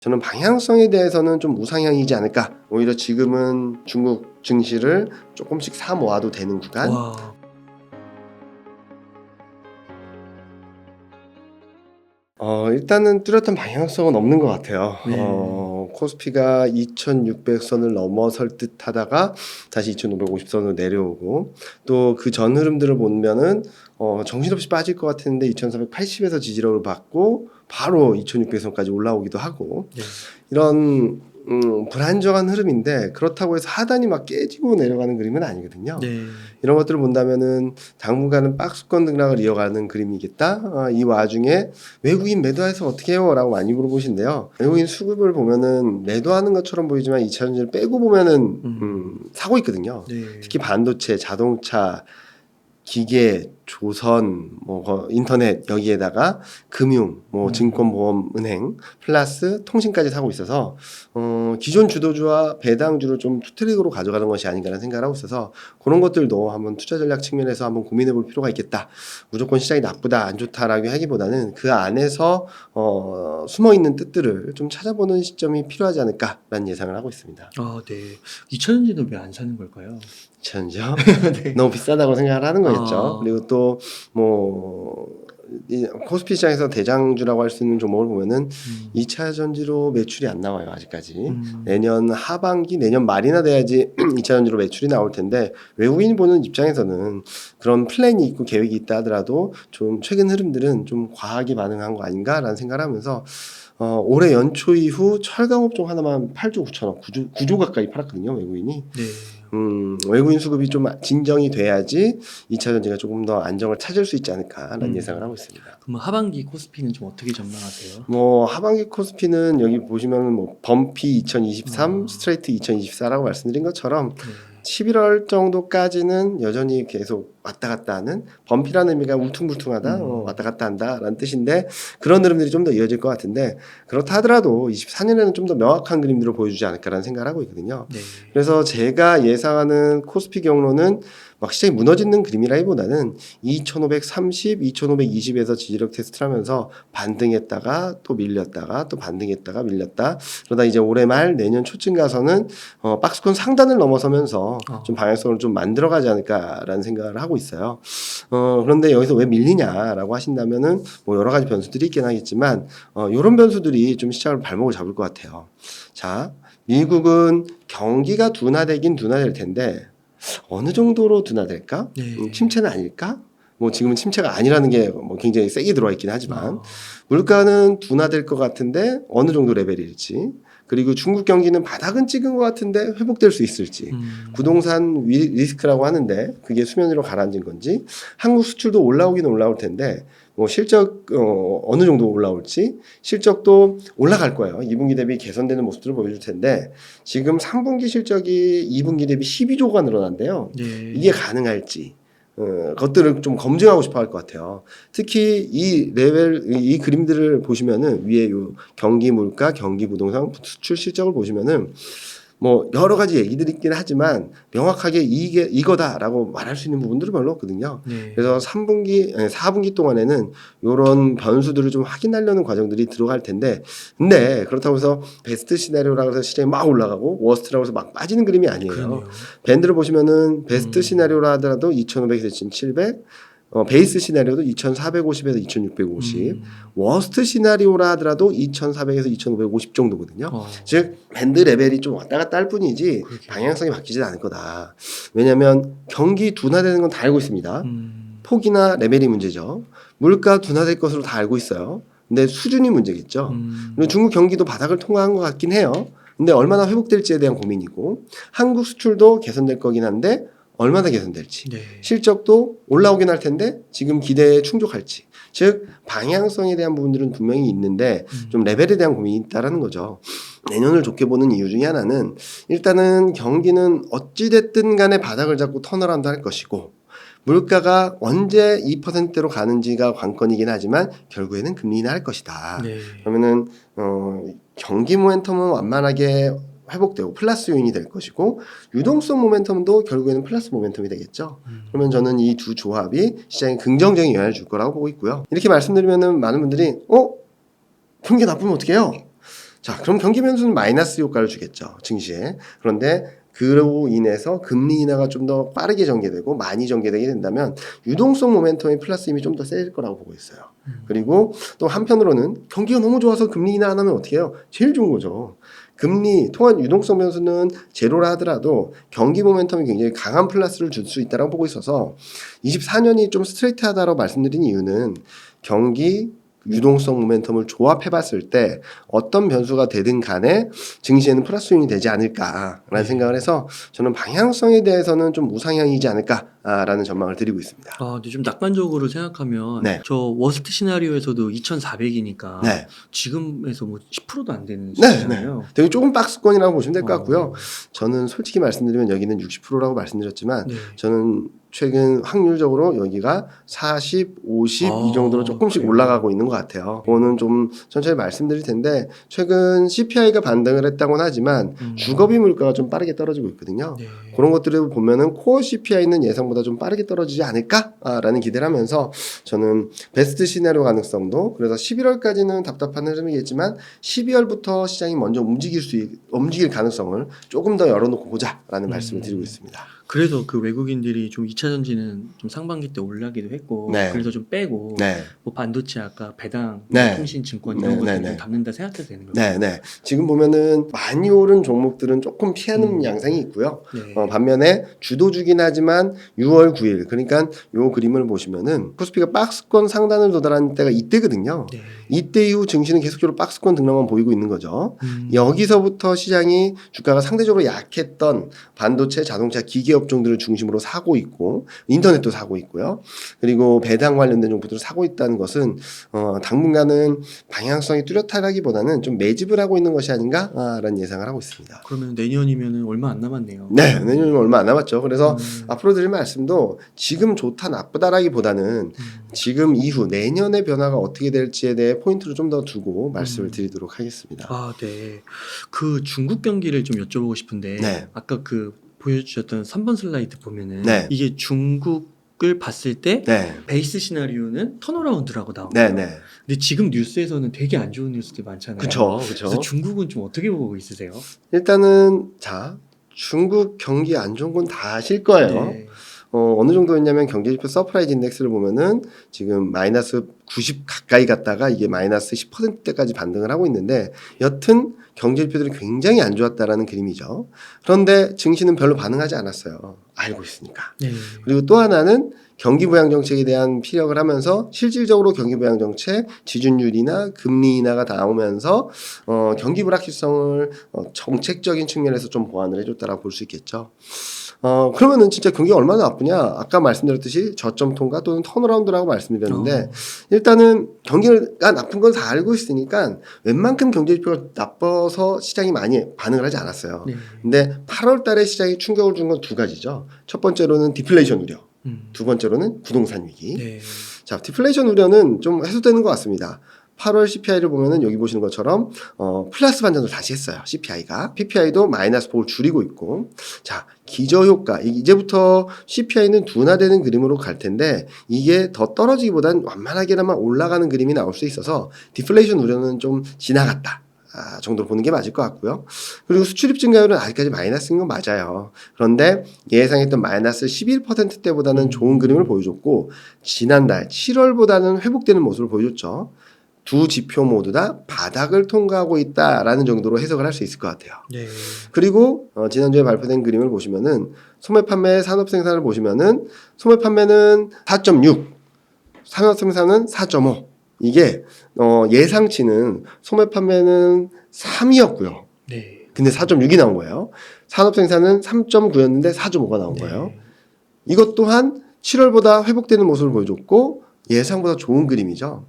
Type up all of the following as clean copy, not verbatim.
저는 방향성에 대해서는 좀 우상향이지 않을까. 오히려 지금은 중국 증시를 조금씩 사 모아도 되는 구간. 와. 일단은 뚜렷한 방향성은 없는 것 같아요. 네. 코스피가 2600선을 넘어설 듯 하다가 다시 2550선으로 내려오고, 또 그 전 흐름들을 보면은 정신없이 빠질 것 같았는데 2480에서 지지력을 받고 바로 2600선까지 올라오기도 하고, 네. 이런 불안정한 흐름인데, 그렇다고 해서 하단이 막 깨지고 내려가는 그림은 아니거든요. 네. 이런 것들을 본다면은 당분간은 박스권 등락을 이어가는 그림이겠다. 이 와중에 외국인 매도해서 어떻게 해요? 라고 많이 물어보신데요. 외국인 수급을 보면은 매도하는 것처럼 보이지만 2차전지를 빼고 보면은 사고 있거든요. 네. 특히 반도체, 자동차, 기계, 조선, 인터넷, 여기에다가 금융, 증권보험은행, 플러스 통신까지 사고 있어서 기존 주도주와 배당주를 좀 투트랙으로 가져가는 것이 아닌가라는 생각을 하고 있어서, 그런 것들도 한번 투자 전략 측면에서 한번 고민해 볼 필요가 있겠다. 무조건 시장이 나쁘다, 안 좋다라고 하기보다는 그 안에서 숨어 있는 뜻들을 좀 찾아보는 시점이 필요하지 않을까라는 예상을 하고 있습니다. 네. 2차전지는 왜 안 사는 걸까요? 전죠. 네. 너무 비싸다고 생각을 하는 거겠죠. 아. 그리고 또 이 코스피 시장에서 대장주라고 할 수 있는 종목을 보면은 2차 전지로 매출이 안 나와요, 아직까지. 내년 하반기, 내년 말이나 돼야지 2차 전지로 매출이 나올 텐데, 외국인이 보는 입장에서는 그런 플랜이 있고 계획이 있다 하더라도 좀 최근 흐름들은 좀 과하게 반응한 거 아닌가라는 생각을 하면서, 올해 연초 이후 철강업종 하나만 8조 9천억, 9조 가까이 팔았거든요, 외국인이. 네. 외국인 수급이 좀 진정이 돼야지 2차 전지가 조금 더 안정을 찾을 수 있지 않을까라는 예상을 하고 있습니다. 그럼 하반기 코스피는 좀 어떻게 전망하세요? 하반기 코스피는 여기 보시면은 범피 2023, 스트레이트 2024라고 말씀드린 것처럼 네. 11월 정도까지는 여전히 계속 왔다 갔다 하는, 범피라는 의미가 울퉁불퉁하다, 왔다 갔다 한다라는 뜻인데, 그런 흐름들이 좀 더 이어질 것 같은데, 그렇다 하더라도 24년에는 좀 더 명확한 그림들을 보여주지 않을까라는 생각을 하고 있거든요. 네. 그래서 제가 예상하는 코스피 경로는 막 시장이 무너지는 그림이라기보다는 2530, 2520에서 지지력 테스트를 하면서 반등했다가 또 밀렸다가 또 반등했다가 밀렸다, 그러다 이제 올해 말 내년 초쯤 가서는 박스권 상단을 넘어서면서 좀 방향성을 좀 만들어가지 않을까라는 생각을 하고 있어요. 그런데 여기서 왜 밀리냐라고 하신다면은 여러 가지 변수들이 있긴 하겠지만, 이런 변수들이 좀 시장을 발목을 잡을 것 같아요. 자, 미국은 경기가 둔화되긴 둔화될 텐데 어느 정도로 둔화될까? 네. 침체는 아닐까? 지금은 침체가 아니라는 게 굉장히 세게 들어와 있긴 하지만, 물가는 둔화될 것 같은데 어느 정도 레벨일지, 그리고 중국 경기는 바닥은 찍은 것 같은데 회복될 수 있을지, 부동산 리스크라고 하는데 그게 수면 위로 가라앉은 건지, 한국 수출도 올라오긴 올라올 텐데 실적 어느 정도 올라올지, 실적도 올라갈 거예요. 2분기 대비 개선되는 모습들을 보여줄 텐데, 지금 3분기 실적이 2분기 대비 12조가 늘어난대요. 네. 이게 가능할지 것들을 좀 검증하고 싶어 할 것 같아요. 특히 이 그림들을 보시면은 위에 요 경기 물가, 경기 부동산, 수출 실적을 보시면은 여러 가지 얘기들이 있긴 하지만 명확하게 이게 이거다라고 말할 수 있는 부분들은 별로 없거든요. 네. 그래서 4분기 동안에는 이런 변수들을 좀 확인하려는 과정들이 들어갈 텐데, 근데 그렇다고 해서 베스트 시나리오라고 해서 시장이 막 올라가고 워스트라고 해서 막 빠지는 그림이 아니에요. 그러네요. 밴드를 보시면은 베스트 시나리오라 하더라도 2500에서 2700, 베이스 시나리오도 2450에서 2650, 워스트 시나리오라 하더라도 2400에서 2550 정도거든요. 즉 밴드 레벨이 좀 왔다 갔다 할 뿐이지 방향성이 바뀌지 않을 거다. 왜냐하면 경기 둔화되는 건 다 알고 있습니다. 폭이나 레벨이 문제죠. 물가 둔화될 것으로 다 알고 있어요. 근데 수준이 문제겠죠. 그리고 중국 경기도 바닥을 통과한 것 같긴 해요. 근데 얼마나 회복될지에 대한 고민이고, 한국 수출도 개선될 거긴 한데 얼마나 개선될지, 네. 실적도 올라오긴 할 텐데 지금 기대에 충족할지, 즉 방향성에 대한 부분들은 분명히 있는데 좀 레벨에 대한 고민이 있다라는 거죠. 내년을 좋게 보는 이유 중에 하나는, 일단은 경기는 어찌됐든 간에 바닥을 잡고 턴어라운드 할 것이고, 물가가 언제 2%대로 가는지가 관건이긴 하지만 결국에는 금리 인하할 것이다. 네. 그러면은 경기 모멘텀은 완만하게 회복되고 플러스 요인이 될 것이고, 유동성 모멘텀도 결국에는 플러스 모멘텀이 되겠죠. 그러면 저는 이 두 조합이 시장에 긍정적인 영향을 줄 거라고 보고 있고요. 이렇게 말씀드리면은 많은 분들이 경기 나쁘면 어떡해요? 자, 그럼 경기 변수는 마이너스 효과를 주겠죠. 증시에. 그런데 그로 인해서 금리 인하가 좀 더 빠르게 전개되고 많이 전개되게 된다면 유동성 모멘텀의 플러스 힘이 좀 더 세질 거라고 보고 있어요. 그리고 또 한편으로는 경기가 너무 좋아서 금리 인하 안 하면 어떻게 해요? 제일 좋은 거죠. 금리 통한 유동성 변수는 제로라 하더라도 경기 모멘텀이 굉장히 강한 플러스를 줄 수 있다고 보고 있어서 24년이 좀 스트레이트하다고 말씀드린 이유는 경기 유동성 모멘텀을 조합해 봤을 때 어떤 변수가 되든 간에 증시에는 플러스 요인이 되지 않을까라는 생각을 해서 저는 방향성에 대해서는 좀 우상향이지 않을까라는 전망을 드리고 있습니다. 근데 좀 낙관적으로 생각하면 네. 저 워스트 시나리오에서도 2,400이니까 네. 지금에서 뭐 10%도 안 되는 네, 수준이잖아요. 되게 조금 박스권이라고 보시면 될 것 같고요. 저는 솔직히 말씀드리면 여기는 60%라고 말씀드렸지만 네. 저는 최근 확률적으로 여기가 40, 50 이 정도로 조금씩 그래요? 올라가고 있는 것 같아요. 그거는 좀 천천히 말씀드릴 텐데 최근 CPI가 반등을 했다고는 하지만 주거비 물가가 좀 빠르게 떨어지고 있거든요. 네. 그런 것들을 보면은 코어 CPI는 예상보다 좀 빠르게 떨어지지 않을까라는 기대를 하면서 저는 베스트 시나리오 가능성도 그래서 11월까지는 답답한 흐름이겠지만 12월부터 시장이 먼저 움직일 가능성을 조금 더 열어놓고 보자라는 말씀을 드리고 있습니다. 그래서 그 외국인들이 좀 2차 전지는 좀 상반기 때 올라기도 했고 네. 그래서 좀 빼고 네. 뭐 반도체 아까 배당, 네. 통신증권 네, 이런 것들 네, 좀 네. 담는다 생각해도 되는 거예요. 네. 지금 보면은 많이 오른 종목들은 조금 피하는 양상이 있고요. 네. 반면에 주도주긴 하지만 6월 9일 그러니까 요 그림을 보시면은 코스피가 박스권 상단을 도달한 때가 이때거든요. 네. 이때 이후 증시는 계속적으로 박스권 등락만 보이고 있는 거죠. 여기서부터 시장이 주가가 상대적으로 약했던 반도체, 자동차, 기계 업종들을 중심으로 사고 있고 인터넷도 사고 있고요. 그리고 배당 관련된 종목들을 사고 있다는 것은 당분간은 방향성이 뚜렷하다기보다는 좀 매집을 하고 있는 것이 아닌가라는 예상을 하고 있습니다. 그러면 내년이면은 얼마 안 남았네요. 네, 내년은 얼마 안 남았죠. 그래서 앞으로 드릴 말씀도 지금 좋다 나쁘다라기보다는 지금 이후 내년의 변화가 어떻게 될지에 대해 포인트를 좀 더 두고 말씀을 드리도록 하겠습니다. 네. 그 중국 경기를 좀 여쭤보고 싶은데 네. 아까 그 보여주셨던 3번 슬라이드 보면은 네. 이게 중국을 봤을 때 네, 베이스 시나리오는 턴어라운드라고 나와요. 네. 근데 지금 뉴스에서는 되게 안 좋은 뉴스들 많잖아요. 그쵸. 그래서 중국은 좀 어떻게 보고 있으세요? 일단은 자 중국 경기 안 좋은 건 다 아실 거예요. 네. 어느 정도였냐면 경제지표 서프라이즈 인덱스를 보면은 지금 마이너스 90 가까이 갔다가 이게 마이너스 10%대까지 반등을 하고 있는데 여튼 경제지표들이 굉장히 안 좋았다라는 그림이죠. 그런데 증시는 별로 반응하지 않았어요. 알고 있으니까. 네. 그리고 또 하나는 경기 부양 정책에 대한 피력을 하면서 실질적으로 경기 부양 정책, 지준율이나 금리 인하가 나오면서 경기 불확실성을 정책적인 측면에서 좀 보완을 해줬다라고 볼 수 있겠죠. 그러면은 진짜 경기가 얼마나 나쁘냐? 아까 말씀드렸듯이 저점 통과 또는 턴어라운드라고 말씀드렸는데 일단은 경기가 나쁜 건 다 알고 있으니까 웬만큼 경제 지표가 나빠서 시장이 많이 반응을 하지 않았어요. 네. 근데 8월 달에 시장이 충격을 준 건 두 가지죠. 첫 번째로는 디플레이션 우려. 두 번째로는 부동산 위기. 네. 자, 디플레이션 우려는 좀 해소되는 것 같습니다. 8월 CPI를 보면은 여기 보시는 것처럼 플러스 반전을 다시 했어요. CPI가. PPI도 마이너스 폭을 줄이고 있고. 자, 기저효과. 이제부터 CPI는 둔화되는 그림으로 갈 텐데 이게 더 떨어지기보단 완만하게나마 올라가는 그림이 나올 수 있어서 디플레이션 우려는 좀 지나갔다. 정도로 보는 게 맞을 것 같고요. 그리고 수출입 증가율은 아직까지 마이너스인 건 맞아요. 그런데 예상했던 마이너스 11%대보다는 좋은 그림을 보여줬고 지난달 7월보다는 회복되는 모습을 보여줬죠. 두 지표 모두 다 바닥을 통과하고 있다라는 정도로 해석을 할 수 있을 것 같아요. 네. 그리고 지난주에 발표된 그림을 보시면은 소매 판매 산업 생산을 보시면은 소매 판매는 4.6, 산업 생산은 4.5. 이게 예상치는 소매 판매는 3이었고요. 네. 근데 4.6이 나온 거예요. 산업 생산은 3.9였는데 4.5가 나온 거예요. 네. 이것 또한 7월보다 회복되는 모습을 보여줬고 예상보다 좋은 그림이죠.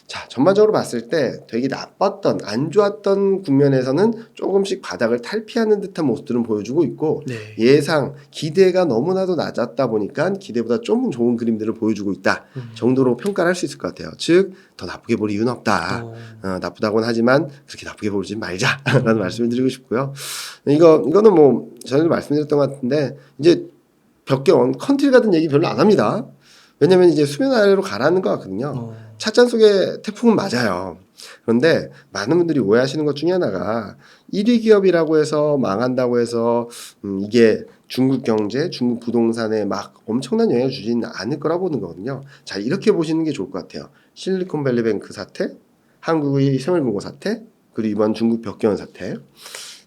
자, 전반적으로 봤을 때 되게 나빴던 안 좋았던 국면에서는 조금씩 바닥을 탈피하는 듯한 모습들은 보여주고 있고 네. 예상 기대가 너무나도 낮았다 보니까 기대보다 좀 좋은 그림들을 보여주고 있다 정도로 평가를 할 수 있을 것 같아요. 즉 더 나쁘게 볼 이유는 없다. 나쁘다고는 하지만 그렇게 나쁘게 보지 말자라는 말씀을 드리고 싶고요. 이거는 뭐 전에도 말씀드렸던 것 같은데 이제 벽경 컨트리 같은 얘기 별로 안 합니다. 왜냐면 이제 수면 아래로 가라는 것 같거든요. 찻잔 속의 태풍은 맞아요. 그런데 많은 분들이 오해하시는 것 중에 하나가 1위 기업이라고 해서 망한다고 해서 이게 중국 경제, 중국 부동산에 막 엄청난 영향을 주지는 않을 거라고 보는 거거든요. 자, 이렇게 보시는 게 좋을 것 같아요. 실리콘밸리뱅크 사태, 한국의 새마을금고 사태, 그리고 이번 중국 벽개원 사태.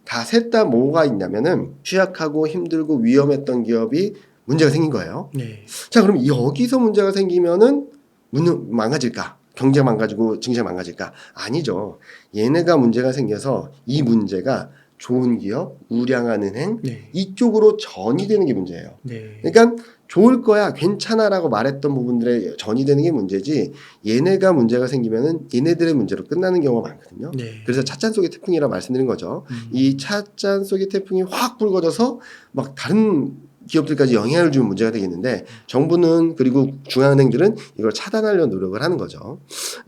다 셋 다 뭐가 있냐면은 취약하고 힘들고 위험했던 기업이 문제가 생긴 거예요. 네. 자, 그럼 여기서 문제가 생기면은 망가질까? 경제가 망가지고 증시가 망가질까? 아니죠. 얘네가 문제가 생겨서 이 문제가 좋은 기업, 우량한 은행 네. 이쪽으로 전이 되는 게 문제예요. 네. 그러니까 좋을 거야, 괜찮아라고 말했던 부분들에 전이 되는 게 문제지 얘네가 문제가 생기면은 얘네들의 문제로 끝나는 경우가 많거든요. 네. 그래서 찻잔 속의 태풍이라 말씀드린 거죠. 이 찻잔 속의 태풍이 확 불거져서 막 다른 기업들까지 영향을 주는 문제가 되겠는데 정부는 그리고 중앙은행들은 이걸 차단하려는 노력을 하는 거죠.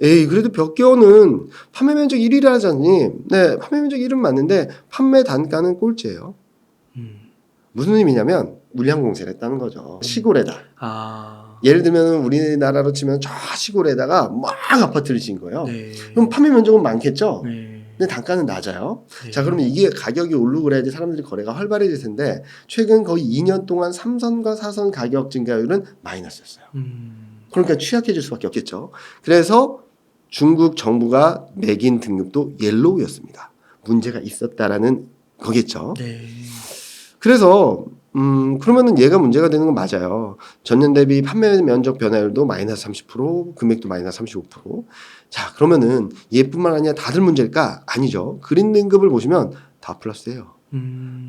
에이, 그래도 벽개원은 판매 면적 1위라잖니. 네, 판매 면적 1위는 맞는데 판매 단가는 꼴찌예요. 무슨 의미냐면 물량 공세를 했다는 거죠. 시골에다. 아. 예를 들면 우리나라로 치면 저 시골에다가 막 아파트를 지은 거예요. 네. 그럼 판매 면적은 많겠죠. 네. 근데 단가는 낮아요. 네. 자, 그러면 이게 가격이 오르고 그래야지 사람들이 거래가 활발해질 텐데 최근 거의 2년 동안 3선과 4선 가격 증가율은 마이너스였어요. 그러니까 취약해질 수밖에 없겠죠. 그래서 중국 정부가 매긴 등급도 옐로우였습니다. 문제가 있었다라는 거겠죠. 네. 그래서 그러면은 얘가 문제가 되는 건 맞아요. 전년 대비 판매 면적 변화율도 마이너스 30%, 금액도 마이너스 35%. 자, 그러면은 얘뿐만 아니라 다들 문제일까? 아니죠. 그린 등급을 보시면 다 플러스예요.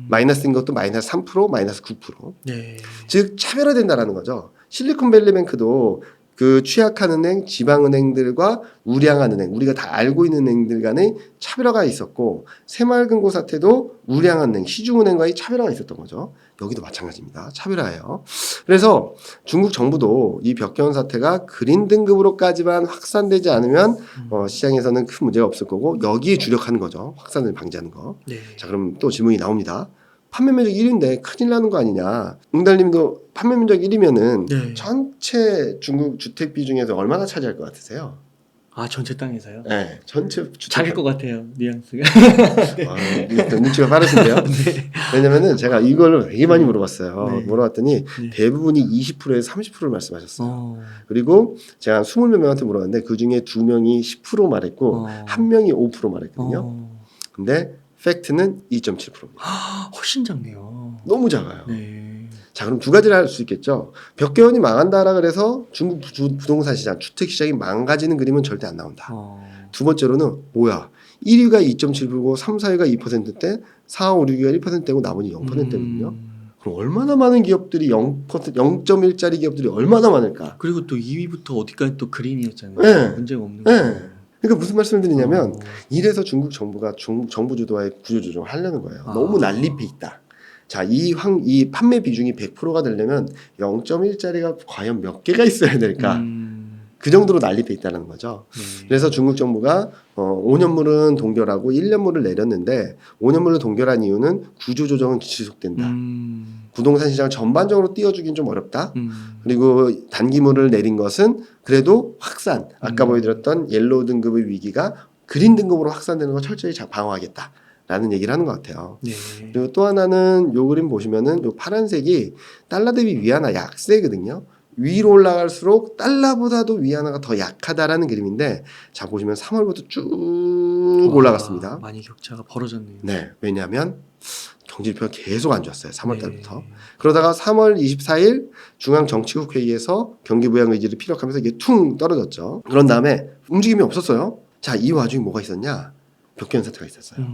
마이너스인 것도 마이너스 3%, 마이너스 9%. 네. 즉 차별화된다라는 거죠. 실리콘밸리뱅크도 그 취약한 은행, 지방은행들과 우량한 은행, 우리가 다 알고 있는 은행들 간의 차별화가 있었고 새마을금고 사태도 우량한 은행, 시중은행과의 차별화가 있었던 거죠. 여기도 마찬가지입니다. 차별화예요. 그래서 중국 정부도 이 벽개원 사태가 그린 등급으로까지만 확산되지 않으면 시장에서는 큰 문제가 없을 거고 여기에 주력하는 거죠. 확산을 방지하는 거. 네. 자, 그럼 또 질문이 나옵니다. 판매 면적 1위인데 큰일 나는 거 아니냐. 응달님도 판매 면적 1위면은 네. 전체 중국 주택 비중에서 얼마나 차지할 것 같으세요? 아, 전체 땅에서요? 네, 전체 주택. 작을 것 같아요. 뉘앙스가. 눈치가 빠르신데요. 네. 왜냐면은 제가 이걸 되게 많이 물어봤어요. 네. 물어봤더니 네. 대부분이 20%에서 30%를 말씀하셨어요. 어. 그리고 제가 20몇 명한테 물어봤는데 그 중에 2명이 10% 말했고 한 명이 5% 말했거든요. 근데 팩트는 2.7%입니다. 훨씬 작네요. 너무 작아요. 네. 자, 그럼 두 가지를 할 수 있겠죠. 벽개원이 망한다라 그래서 중국 부동산 시장, 주택 시장이 망가지는 그림은 절대 안 나온다. 두 번째로는 뭐야? 1위가 2.7%고 3, 4위가 2%대, 4, 5, 6위가 1%대고 나머지 0%거든요. 그럼 얼마나 많은 기업들이 0.1짜리 기업들이 얼마나 많을까? 그리고 또 2위부터 어디까지 또 그린이었잖아요. 네. 문제가 없는 네. 거예요. 그러니까 무슨 말씀을 드리냐면 이래서 중국 정부가 정부 주도의 구조 조정을 하려는 거예요. 너무 난립해 있다. 자, 이 판매 비중이 100%가 되려면 0.1짜리가 과연 몇 개가 있어야 될까? 그 정도로 난립해 있다는 거죠. 네. 그래서 중국 정부가 5년물은 동결하고 1년물을 내렸는데 5년물을 동결한 이유는 구조 조정은 지속된다. 부동산 시장 전반적으로 띄워주긴 좀 어렵다. 그리고 단기물을 내린 것은 그래도 확산, 아까 보여드렸던 옐로우 등급의 위기가 그린 등급으로 확산되는 걸 철저히 방어하겠다라는 얘기를 하는 것 같아요. 네. 그리고 또 하나는 요 그림 보시면은 요 파란색이 달러 대비 위안화 약세거든요. 위로 올라갈수록 달러보다도 위안화가 더 약하다라는 그림인데 자, 보시면 3월부터 쭉 올라갔습니다. 많이 격차가 벌어졌네요. 네, 왜냐하면 경제지표가 계속 안 좋았어요. 3월 달부터. 네. 그러다가 3월 24일 중앙정치국회의에서 경기부양 의지를 피력하면서 이게 퉁 떨어졌죠. 그런 다음에 움직임이 없었어요. 자, 이 와중에 뭐가 있었냐? 벽개원 사태가 있었어요.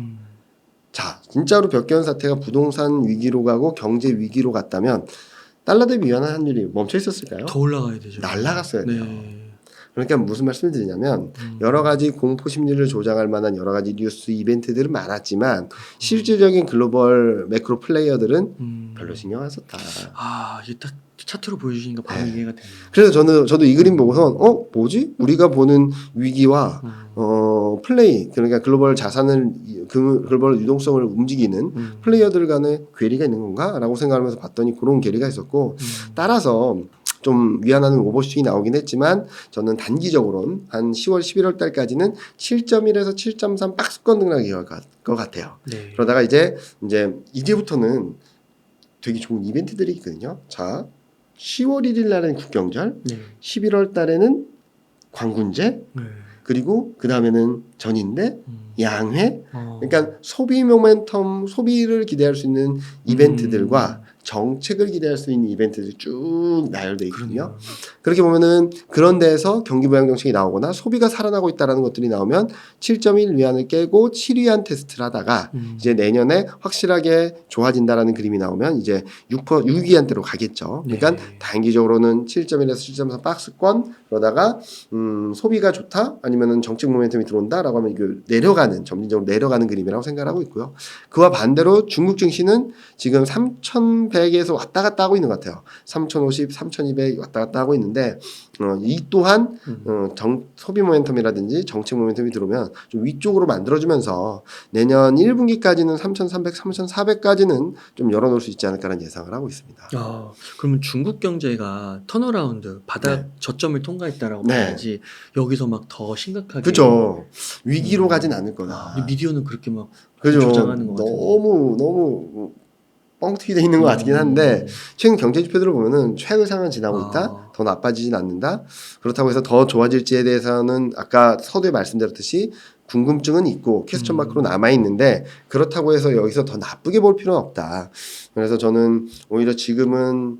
자, 진짜로 벽개원 사태가 부동산 위기로 가고 경제 위기로 갔다면 달러 대비 위안화 환율이 멈춰 있었을까요? 더 올라가야 되죠. 날라갔어야 돼요. 네. 그러니까 무슨 말씀을 드리냐면 여러 가지 공포 심리를 조장할 만한 여러 가지 뉴스 이벤트들은 많았지만 실질적인 글로벌 매크로 플레이어들은 별로 신경 안 썼다. 아, 이게 딱 차트로 보여주시니까 바로 네. 이해가 되네요. 그래서 저도 이 그림 보고선 뭐지? 우리가 보는 위기와 플레이, 그러니까 글로벌 자산을 글로벌 유동성을 움직이는 플레이어들 간의 괴리가 있는 건가? 라고 생각하면서 봤더니 그런 괴리가 있었고 따라서 좀 위안하는 오버슈팅이 나오긴 했지만 저는 단기적으로는 한 10월, 11월 달까지는 7.1에서 7.3 박스권 등락이 것 같아요. 네. 그러다가 이제부터는 되게 좋은 이벤트들이 있거든요. 자, 10월 1일 날에는 국경절, 네. 11월 달에는 광군제, 네. 그리고 그 다음에는 전인대, 양회. 어. 그러니까 소비 모멘텀, 소비를 기대할 수 있는 이벤트들과 정책을 기대할 수 있는 이벤트들이 쭉 나열돼 있거든요. 그러네요. 그렇게 보면은 그런 데에서 경기 부양 정책이 나오거나 소비가 살아나고 있다라는 것들이 나오면 7.1 위안을 깨고 7위안 테스트를 하다가 이제 내년에 확실하게 좋아진다라는 그림이 나오면 이제 6위안대로 가겠죠. 그러니까 네. 단기적으로는 7.1에서 7.3 박스권, 그러다가 소비가 좋다 아니면은 정책 모멘텀이 들어온다라고 하면 이거 점진적으로 내려가는 그림이라고 생각하고 있고요. 그와 반대로 중국 증시는 지금 3,100에서 왔다 갔다 하고 있는 것 같아요. 3,050, 3,200 왔다 갔다 하고 있는데 이 또한 소비 모멘텀이라든지 정책 모멘텀이 들어오면 좀 위쪽으로 만들어주면서 내년 1분기까지는 3,300, 3,400까지는 좀 열어놓을 수 있지 않을까라는 예상을 하고 있습니다. 그러면 중국 경제가 턴어라운드 바닥 네. 저점을 통과했다라고 네. 봐야지 여기서 막 더 심각하게 그죠. 위기로 가진 않을 거다. 근데 미디어는 그렇게 막 그죠. 조장하는 것 같은데. 너무 뻥튀기 돼 있는 것 같긴 한데 최근 경제 지표들을 보면은 최악상은 지나고 있다. 더 나빠지진 않는다. 그렇다고 해서 더 좋아질지에 대해서는 아까 서두에 말씀드렸듯이 궁금증은 있고 퀘스천 마크로 남아 있는데 그렇다고 해서 여기서 더 나쁘게 볼 필요는 없다. 그래서 저는 오히려 지금은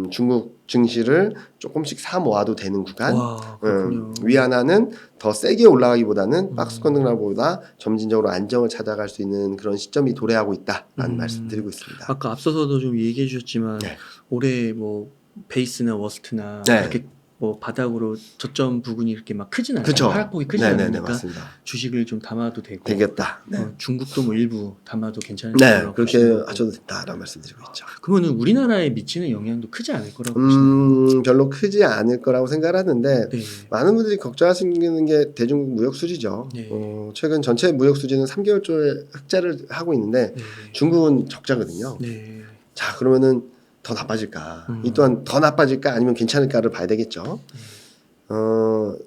중국 증시를 조금씩 사 모아도 되는 구간. 그렇군요. 위안화는 더 세게 올라가기보다는 박스권 등락보다 점진적으로 안정을 찾아갈 수 있는 그런 시점이 도래하고 있다라는 말씀드리고 있습니다. 아까 앞서서도 좀 얘기해 주셨지만 네. 올해 뭐 베이스나 워스트나 네. 이렇게 뭐 바닥으로 저점 부분이 이렇게 막 크진 않아요. 그쵸. 하락폭이 크지 네네네, 않으니까 맞습니다. 주식을 좀 담아도 되고 되겠다. 네. 중국도 뭐 일부 담아도 괜찮을 네, 거라고 그렇게 보시는 거고. 하셔도 된다라는 말씀드리고 있죠. 그러면은 우리나라에 미치는 영향도 크지 않을 거라고 보시나요? 별로 크지 않을 거라고 생각하는데 네. 많은 분들이 걱정하시는 게 대중국 무역 수지죠. 네. 최근 전체 무역 수지는 3개월 초에 흑자를 하고 있는데 네. 중국은 적자거든요. 네. 자, 그러면은 더 나빠질까? 이 또한 더 나빠질까 아니면 괜찮을까를 봐야 되겠죠.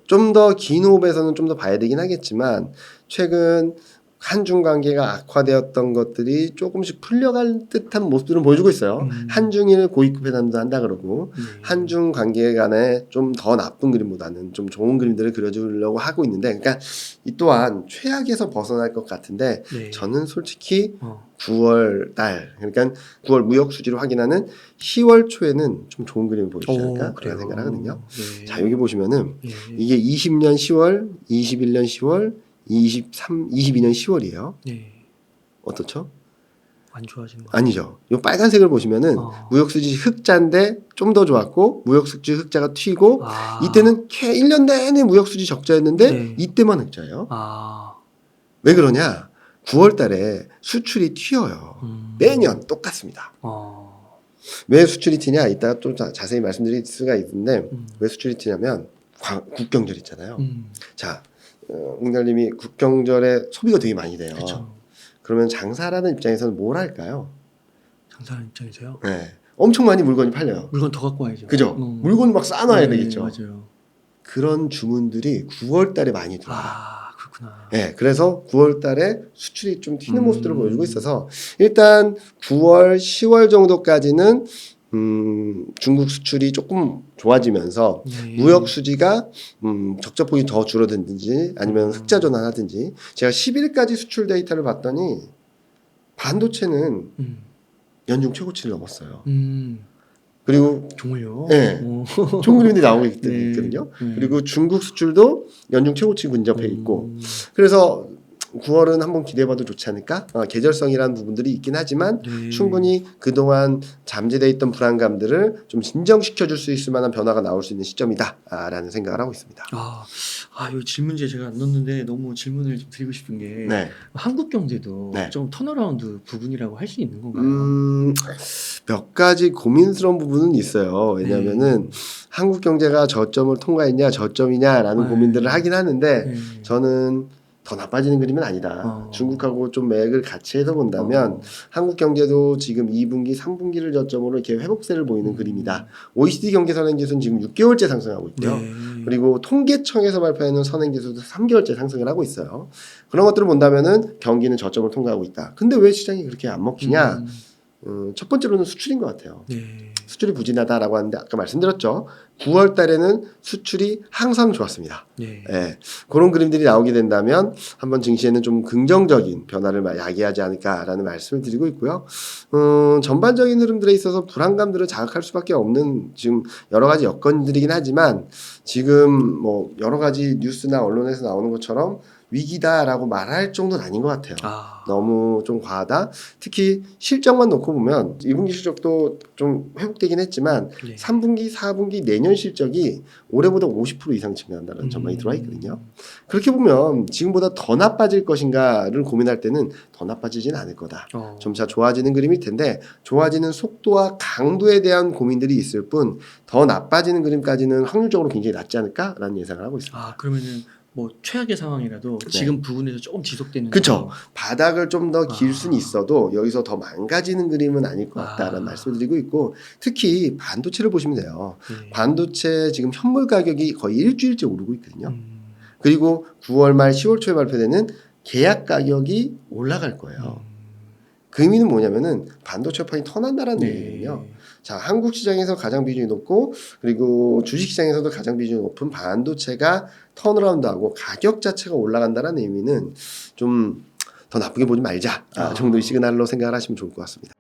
좀 더 긴 호흡에서는 좀 더 봐야 되긴 하겠지만 최근 한중 관계가 악화되었던 것들이 조금씩 풀려갈 듯한 모습들은 보여주고 있어요. 한중일 고위급 회담도 한다 그러고 한중 관계 간에 좀 더 나쁜 그림보다는 좀 좋은 그림들을 그려주려고 하고 있는데 그러니까 이 또한 최악에서 벗어날 것 같은데 네. 저는 솔직히 9월 달 그러니까 9월 무역 수지를 확인하는 10월 초에는 좀 좋은 그림을 보여주지 않을까 그런 생각을 하거든요. 네. 자, 여기 보시면은 네. 이게 20년 10월, 21년 10월, 22년 10월이에요. 네. 어떻죠? 안 좋아지는 거 아니죠. 이 빨간색을 보시면은 무역수지 흑자인데 좀 더 좋았고 무역수지 흑자가 튀고 이때는 1년 내내 무역수지 적자였는데 네. 이때만 흑자예요. 왜 그러냐? 9월 달에 수출이 튀어요. 매년 똑같습니다. 왜 수출이 튀냐? 이따가 좀 자세히 말씀드릴 수가 있는데 왜 수출이 튀냐면 국경절 있잖아요. 자, 웅달님이 국경절에 소비가 되게 많이 돼요. 그쵸. 그러면 장사라는 입장에서는 뭘 할까요? 장사하는 입장에서요? 네, 엄청 많이 물건이 팔려요. 물건 더 갖고 와야죠. 그죠? 물건 막 쌓아놔야 되겠죠. 맞아요. 그런 주문들이 9월 달에 많이 들어와요. 그렇구나. 네, 그래서 9월 달에 수출이 좀 튀는 모습들을 보여주고 있어서 일단 9월, 10월 정도까지는 중국 수출이 조금 좋아지면서 무역 수지가 적자폭이 더 줄어든지 아니면 흑자 전환하든지 제가 10일까지 수출 데이터를 봤더니 반도체는 연중 최고치를 넘었어요. 그리고 정말요? 네, 좋은 그림들이 나오고 네. 있거든요. 그리고 중국 수출도 연중 최고치 근접해 있고 그래서 9월은 한번 기대해봐도 좋지 않을까? 계절성이라는 부분들이 있긴 하지만 충분히 그동안 잠재되어 있던 불안감들을 좀 진정시켜줄 수 있을 만한 변화가 나올 수 있는 시점이다라는 생각을 하고 있습니다. 이 질문지에 제가 안 넣었는데 너무 질문을 좀 드리고 싶은 게 네. 한국 경제도 네. 좀 턴어라운드 부분이라고 할 수 있는 건가요? 몇 가지 고민스러운 부분은 있어요. 왜냐하면은 한국 경제가 저점을 통과했냐 저점이냐라는 고민들을 하긴 하는데 저는 더 나빠지는 그림은 아니다. 어. 중국하고 좀 맥을 같이 해서 본다면 한국 경제도 지금 2분기, 3분기를 저점으로 이렇게 회복세를 보이는 그림이다. OECD 경제 선행지수는 지금 6개월째 상승하고 있고요. 네. 그리고 통계청에서 발표하는 선행지수도 3개월째 상승을 하고 있어요. 그런 것들을 본다면은 경기는 저점을 통과하고 있다. 근데 왜 시장이 그렇게 안 먹히냐? 첫 번째로는 수출인 것 같아요. 네. 수출이 부진하다라고 하는데 아까 말씀드렸죠. 9월 달에는 수출이 항상 좋았습니다. 네. 예, 그런 그림들이 나오게 된다면 한번 증시에는 좀 긍정적인 변화를 야기하지 않을까라는 말씀을 드리고 있고요. 전반적인 흐름들에 있어서 불안감들을 자극할 수밖에 없는 지금 여러 가지 여건들이긴 하지만 지금 뭐 여러 가지 뉴스나 언론에서 나오는 것처럼 위기다라고 말할 정도는 아닌 것 같아요. 너무 좀 과하다. 특히 실적만 놓고 보면 2분기 실적도 좀 회복되긴 했지만 네. 3분기, 4분기 내년 실적이 올해보다 50% 이상 증가한다는 전망이 들어와 있거든요. 그렇게 보면 지금보다 더 나빠질 것인가를 고민할 때는 더 나빠지진 않을 거다. 점차 좋아지는 그림일 텐데 좋아지는 속도와 강도에 대한 고민들이 있을 뿐 더 나빠지는 그림까지는 확률적으로 굉장히 낮지 않을까라는 예상을 하고 있습니다. 그러면은 뭐 최악의 상황이라도 네. 지금 부분에서 조금 지속되는. 그렇죠. 바닥을 좀 더 길 수는 있어도 여기서 더 망가지는 그림은 아닐 것 같다라는 말씀을 드리고 있고 특히 반도체를 보시면 돼요. 네. 반도체 지금 현물 가격이 거의 일주일째 오르고 있거든요. 그리고 9월 말 10월 초에 발표되는 계약 가격이 올라갈 거예요. 그 의미는 뭐냐면은 반도체판이 터난다라는 네. 얘기거든요. 자, 한국 시장에서 가장 비중이 높고 그리고 주식 시장에서도 가장 비중이 높은 반도체가 턴어라운드하고 가격 자체가 올라간다는 의미는 좀 더 나쁘게 보지 말자 정도의 시그널로 생각을 하시면 좋을 것 같습니다.